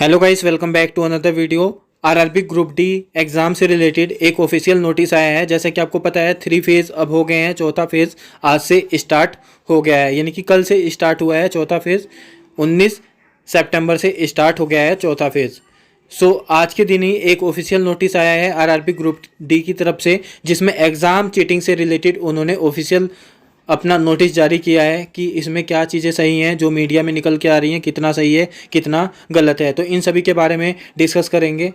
Hello guys, welcome back to another video. RRB group D exam से related एक official notice आया है। जैसे कि आपको पता है 3 फेज़ अब हो गए हैं, चौथा फेज़ आज से स्टार्ट हो गया है, यानी कि कल से स्टार्ट हुआ है चौथा फेज़। 19 सितंबर से स्टार्ट हो गया है चौथा फेज़। आज के दिन ही एक ऑफिशियल नोटिस आया है आरआरबी ग्रुप डी की तरफ से, जिसमें एग्ज़ाम चीटिंग से रिलेटेड उन्होंने ऑफिशियल अपना नोटिस जारी किया है कि इसमें क्या चीज़ें सही हैं, जो मीडिया में निकल के आ रही हैं कितना सही है कितना गलत है। तो इन सभी के बारे में डिस्कस करेंगे।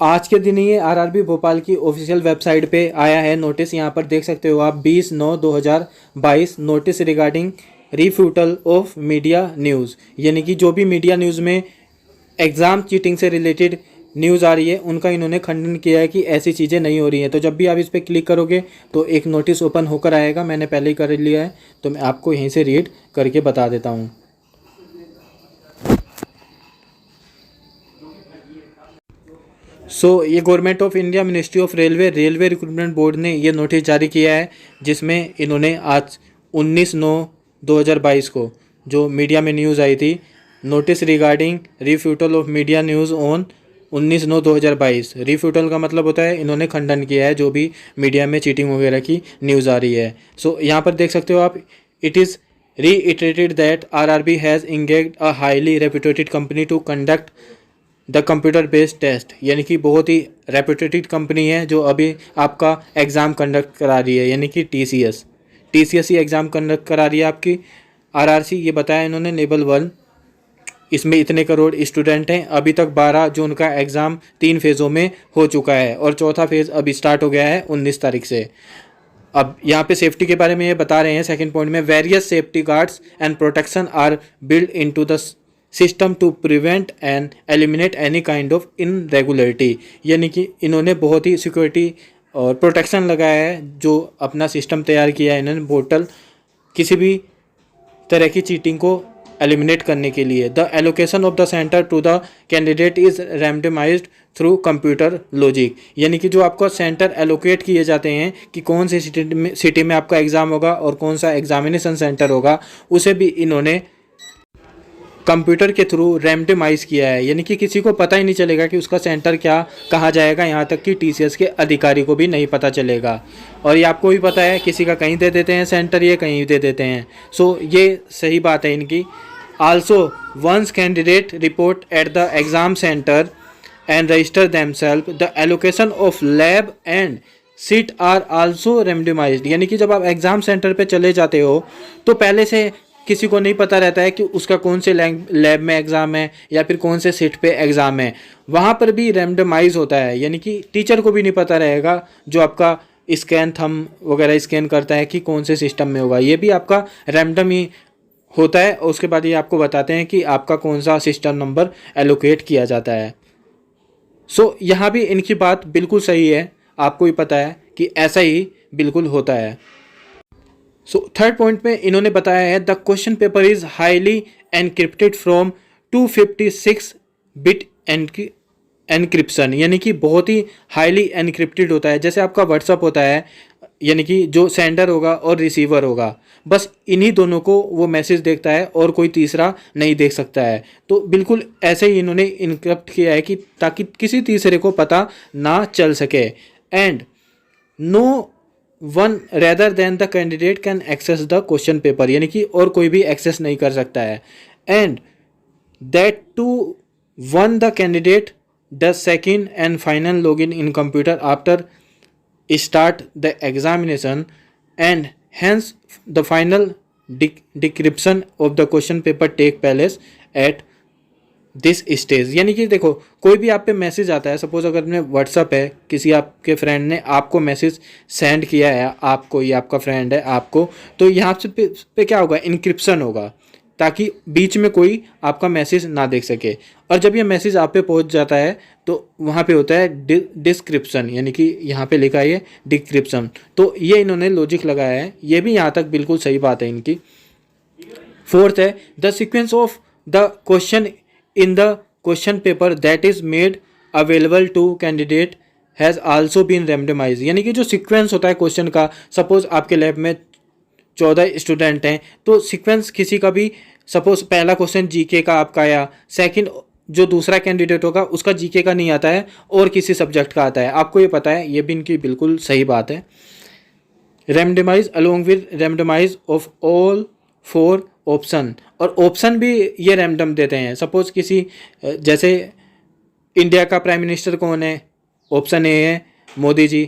आज के दिन ये आरआरबी भोपाल की ऑफिशियल वेबसाइट पे आया है नोटिस। यहाँ पर देख सकते हो आप 20/9/2022 notice regarding refutal of media news, यानी कि जो भी मीडिया न्यूज़ में एग्ज़ाम चीटिंग से रिलेटेड न्यूज़ आ रही है उनका इन्होंने खंडन किया है कि ऐसी चीज़ें नहीं हो रही हैं। तो जब भी आप इस पर क्लिक करोगे तो एक नोटिस ओपन होकर आएगा। मैंने पहले ही कर लिया है तो मैं आपको यहीं से रीड करके बता देता हूँ। ये government of India ministry of railway recruitment board ने ये नोटिस जारी किया है, जिसमें इन्होंने आज 19/9/2022 को जो मीडिया में न्यूज़ आई थी, notice regarding refutal of media news on 19/9/2022। Refutal का मतलब होता है इन्होंने खंडन किया है जो भी मीडिया में चीटिंग वगैरह की न्यूज़ आ रही है। यहाँ पर देख सकते हो आप, it is reiterated that RRB has engaged a highly reputed company to conduct the computer based test, यानी कि बहुत ही रेपुटेटेड कंपनी है जो अभी आपका एग्ज़ाम कंडक्ट करा रही है, यानी कि टीसीएस ही एग्ज़ाम कंडक्ट करा रही है आपकी। आरआरसी ये बताया इन्होंने लेवल 1, इसमें इतने करोड़ स्टूडेंट हैं। अभी तक 12 जून का एग्ज़ाम 3 फेज़ों में हो चुका है और चौथा फेज़ अभी स्टार्ट हो गया है 19 तारीख से। अब यहाँ पे सेफ्टी के बारे में ये बता रहे हैं सेकंड पॉइंट में, various safety guards and protection are build into the system to prevent and eliminate any kind of irregularity, यानी कि इन्होंने बहुत ही सिक्योरिटी और प्रोटेक्शन लगाया है जो अपना सिस्टम तैयार किया है इन्होंने पोर्टल किसी भी तरह की चीटिंग को एलिमिनेट करने के लिए। The allocation of the centre to the candidate is randomised through computer logic, यानी कि जो आपको सेंटर एलोकेट किए जाते हैं कि कौन सी सिटी में आपका एग्ज़ाम होगा और कौन सा एग्जामिनेशन सेंटर होगा, उसे भी इन्होंने कंप्यूटर के थ्रू रैंडमाइज किया है, यानी कि किसी को पता ही नहीं चलेगा कि उसका सेंटर क्या कहाँ जाएगा, यहाँ तक कि टीसीएस के अधिकारी को भी नहीं पता चलेगा। और ये आपको भी पता है किसी का कहीं दे देते हैं सेंटर, ये कहीं दे देते हैं। ये सही बात है इनकी। Also once candidate report at the exam centre and register themselves, the allocation of lab and seat are also randomised, यानी कि जब आप एग्ज़ाम सेंटर पे चले जाते हो तो पहले से किसी को नहीं पता रहता है कि उसका कौन से लैब में एग्ज़ाम है या फिर कौन से सीट पे एग्ज़ाम है। वहाँ पर भी रैंडमाइज होता है, यानी कि टीचर को भी नहीं पता रहेगा जो आपका स्कैन थंब वगैरह स्कैन करता है कि कौन से सिस्टम में होगा। ये भी आपका रैंडम ही होता है। उसके बाद ये आपको बताते हैं कि आपका कौन सा सिस्टम नंबर एलोकेट किया जाता है। यहाँ भी इनकी बात बिल्कुल सही है, आपको भी पता है कि ऐसा ही बिल्कुल होता है। थर्ड पॉइंट में इन्होंने बताया है the question paper is highly encrypted from 256 bit encryption, यानी कि बहुत ही हाईली एनक्रिप्टेड होता है। जैसे आपका व्हाट्सअप होता है, यानी कि जो सेंडर होगा और रिसीवर होगा, बस इन्हीं दोनों को वो मैसेज देखता है और कोई तीसरा नहीं देख सकता है। तो बिल्कुल ऐसे ही इन्होंने इनक्रिप्ट किया है कि ताकि किसी तीसरे को पता ना चल सके। And no one rather than the candidate can access the question paper, यानी कि और कोई भी एक्सेस नहीं कर सकता है। And that too one the candidate the second and final log in computer after start the examination and hence the final decryption of the question paper take place at this stage, यानी कि देखो कोई भी आप पे message आता है, suppose अगर में व्हाट्सअप है, किसी आपके फ्रेंड ने आपको मैसेज सेंड किया है, आपको ये आपका फ्रेंड है आपको, तो यहाँ से पे क्या होगा, इनक्रिप्शन होगा ताकि बीच में कोई आपका मैसेज ना देख सके। और जब ये मैसेज आप पे पहुँच जाता है तो वहाँ पे होता है डिस्क्रिप्शन, यानी कि यहाँ पे लिखा है डिक्रिप्शन। तो ये इन्होंने लॉजिक लगाया है, ये भी यहाँ तक बिल्कुल सही बात है इनकी। फोर्थ है the sequence of the question in the question paper that is made available to candidate has also been randomized, यानी कि जो सीक्वेंस होता है क्वेश्चन का, सपोज आपके लैब में 14 स्टूडेंट हैं तो सीक्वेंस किसी का भी सपोज पहला क्वेश्चन जीके का आपका आया, सेकंड जो दूसरा कैंडिडेट होगा उसका जीके का नहीं आता है और किसी सब्जेक्ट का आता है, आपको ये पता है, ये भी इनकी बिल्कुल सही बात है। Randomise along with randomise of all 4 option, और ऑप्शन भी ये रैंडम देते हैं। सपोज किसी जैसे इंडिया का प्राइम मिनिस्टर कौन है, ऑप्शन ए है मोदी जी,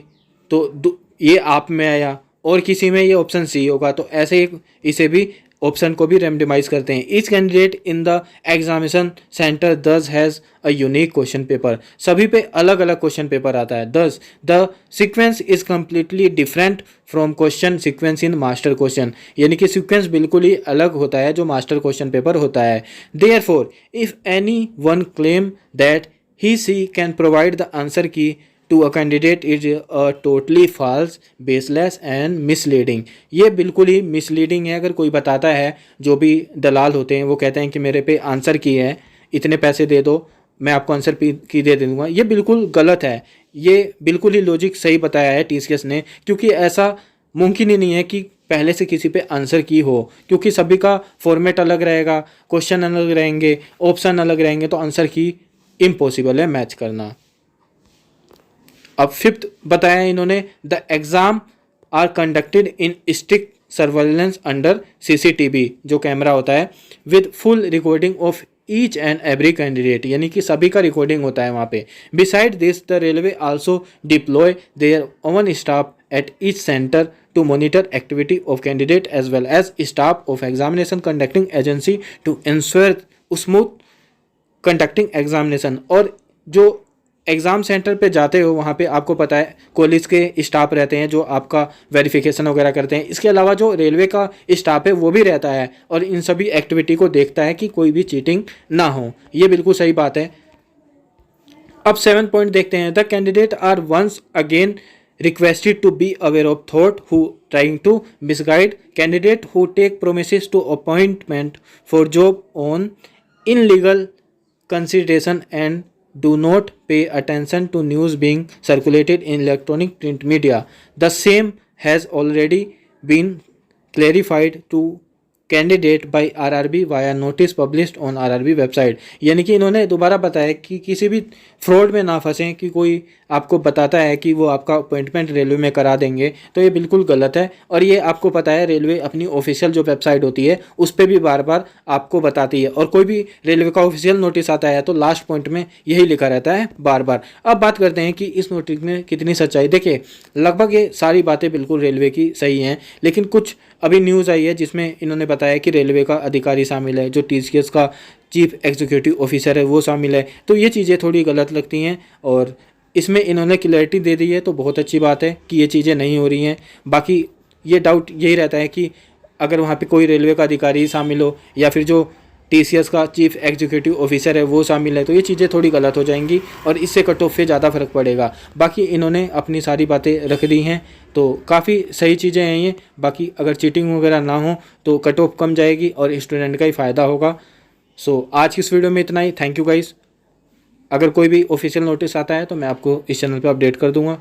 तो ये आप में आया, और किसी में ये ऑप्शन सी होगा, तो ऐसे ही इसे भी ऑप्शन को भी रैंडमाइज करते हैं। Each candidate in the examination centre thus has a unique question paper, सभी पे अलग अलग क्वेश्चन पेपर आता है। Thus the sequence is completely different from question sequence in master question, यानी कि सीक्वेंस बिल्कुल ही अलग होता है जो मास्टर क्वेश्चन पेपर होता है। Therefore if any one claim that he she can provide the answer key to a candidate is a totally false, baseless and misleading। ये बिल्कुल ही मिसलीडिंग है। अगर कोई बताता है, जो भी दलाल होते हैं वो कहते हैं कि मेरे पे आंसर की है, इतने पैसे दे दो मैं आपको आंसर की दे दूंगा, ये बिल्कुल गलत है। ये बिल्कुल ही लॉजिक सही बताया है टीसीएस ने, क्योंकि ऐसा मुमकिन ही नहीं है कि पहले से किसी पे आंसर की हो, क्योंकि सभी का फॉर्मेट अलग रहेगा, क्वेश्चन अलग रहेंगे, ऑप्शन अलग रहेंगे, तो आंसर की इम्पॉसिबल है मैच करना। अब फिफ्थ बताया इन्होंने, the exam are conducted in strict surveillance under CCTV, जो कैमरा होता है, with full recording of each and every candidate, यानी कि सभी का रिकॉर्डिंग होता है वहाँ पे। Beside this the railway also deploy their own staff at each centre to monitor activity of candidate as well as staff of examination conducting agency to ensure smooth conducting examination. और जो exam centre पे जाते हो वहाँ पे आपको पता है कॉलेज के स्टाफ रहते हैं जो आपका वेरिफिकेशन वगैरह करते हैं। इसके अलावा जो रेलवे का स्टाफ है वो भी रहता है और इन सभी एक्टिविटी को देखता है कि कोई भी चीटिंग ना हो। ये बिल्कुल सही बात है। अब 7 पॉइंट देखते हैं। The candidate are once again requested to be aware of thought who trying to misguide candidate who take promises to appointment for job on illegal consideration and do not pay attention to news being circulated in electronic print media. The same has already been clarified to candidate by RRB via notice published on RRB website, यानी कि इन्होंने दोबारा बताया कि किसी भी fraud में ना फंसें कि कोई आपको बताता है कि वो आपका अपॉइंटमेंट रेलवे में करा देंगे, तो ये बिल्कुल गलत है। और ये आपको पता है रेलवे अपनी ऑफिशियल जो वेबसाइट होती है उस पर भी बार बार आपको बताती है, और कोई भी रेलवे का ऑफिशियल नोटिस आता है तो लास्ट पॉइंट में यही लिखा रहता है बार बार। अब बात करते हैं कि इस नोटिस में कितनी सच्चाई। देखिए लगभग ये सारी बातें बिल्कुल रेलवे की सही हैं, लेकिन कुछ अभी न्यूज़ आई है जिसमें इन्होंने बताया कि रेलवे का अधिकारी शामिल है, जो टीसीएस का चीफ एग्जीक्यूटिव ऑफिसर है वो शामिल है, तो ये चीज़ें थोड़ी गलत लगती हैं और इसमें इन्होंने क्लैरिटी दे दी है, तो बहुत अच्छी बात है कि ये चीज़ें नहीं हो रही हैं। बाकी ये डाउट यही रहता है कि अगर वहाँ पे कोई रेलवे का अधिकारी शामिल हो या फिर जो टीसीएस का चीफ एग्जीक्यूटिव ऑफिसर है वो शामिल है, तो ये चीज़ें थोड़ी गलत हो जाएंगी और इससे कट ऑफ पे ज़्यादा फर्क पड़ेगा। बाकी इन्होंने अपनी सारी बातें रख दी हैं, तो काफ़ी सही चीज़ें हैं ये। बाकी अगर चीटिंग वगैरह ना हो तो कट ऑफ कम जाएगी और स्टूडेंट का ही फ़ायदा होगा। सो आज की इस वीडियो में इतना ही। Thank you guys. अगर कोई भी ऑफिशियल नोटिस आता है तो मैं आपको इस चैनल पर अपडेट कर दूँगा।